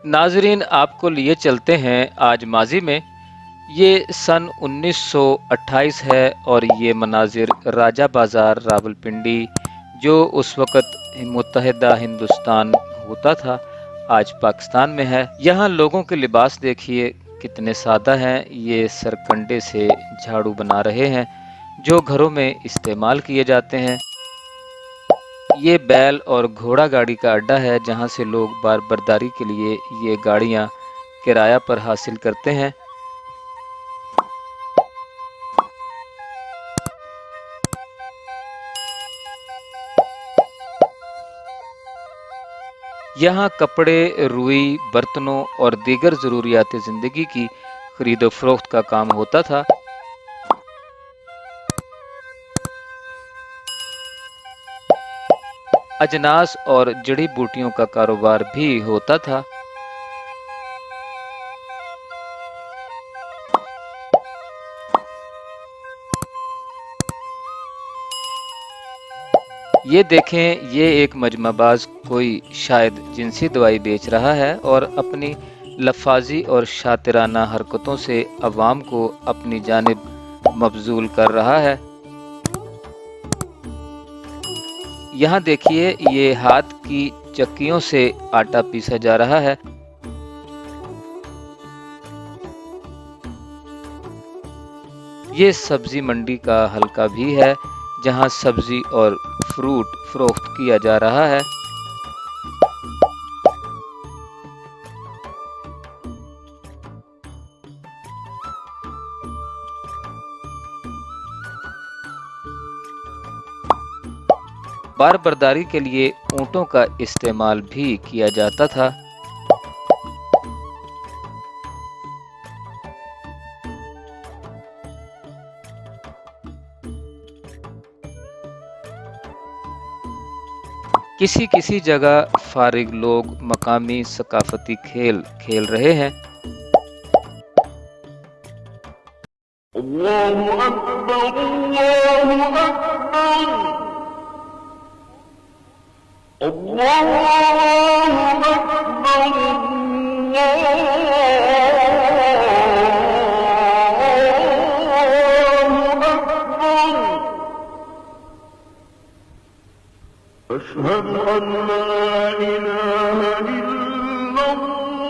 ناظرین، آپ کو لیے چلتے ہیں آج ماضی میں۔ یہ سن 1928 ہے اور یہ مناظر راجہ بازار راولپنڈی جو اس وقت متحدہ ہندوستان ہوتا تھا، آج پاکستان میں ہے۔ یہاں لوگوں کے لباس دیکھیے کتنے سادہ ہیں۔ یہ سرکنڈے سے جھاڑو بنا رہے ہیں جو گھروں میں استعمال کیے جاتے ہیں۔ یہ بیل اور گھوڑا گاڑی کا اڈا ہے جہاں سے لوگ بار برداری کے لیے یہ گاڑیاں کرایہ پر حاصل کرتے ہیں۔ یہاں کپڑے، روئی، برتنوں اور دیگر ضروریات زندگی کی خرید و فروخت کا کام ہوتا تھا۔ اجناس اور جڑی بوٹیوں کا کاروبار بھی ہوتا تھا۔ یہ دیکھیں، یہ ایک مجمع باز کوئی شاید جنسی دوائی بیچ رہا ہے اور اپنی لفاظی اور شاطرانہ حرکتوں سے عوام کو اپنی جانب مبذول کر رہا ہے۔ یہاں دیکھیے، یہ ہاتھ کی چکیوں سے آٹا پیسا جا رہا ہے۔ یہ سبزی منڈی کا حلقہ بھی ہے جہاں سبزی اور فروٹ فروخت کیا جا رہا ہے۔ بار برداری کے لیے اونٹوں کا استعمال بھی کیا جاتا تھا۔ کسی جگہ فارغ لوگ مقامی ثقافتی کھیل کھیل رہے ہیں۔ اللہ اکبر، اللہ اکبر، اللہ اکبر، اللہ اکبر، اشہد ان لا الہ الا اللہ۔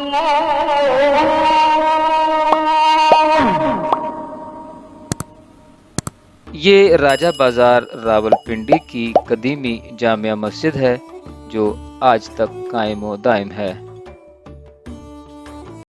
یہ راجہ بازار راولپنڈی کی قدیمی جامع مسجد ہے جو آج تک قائم و دائم ہے۔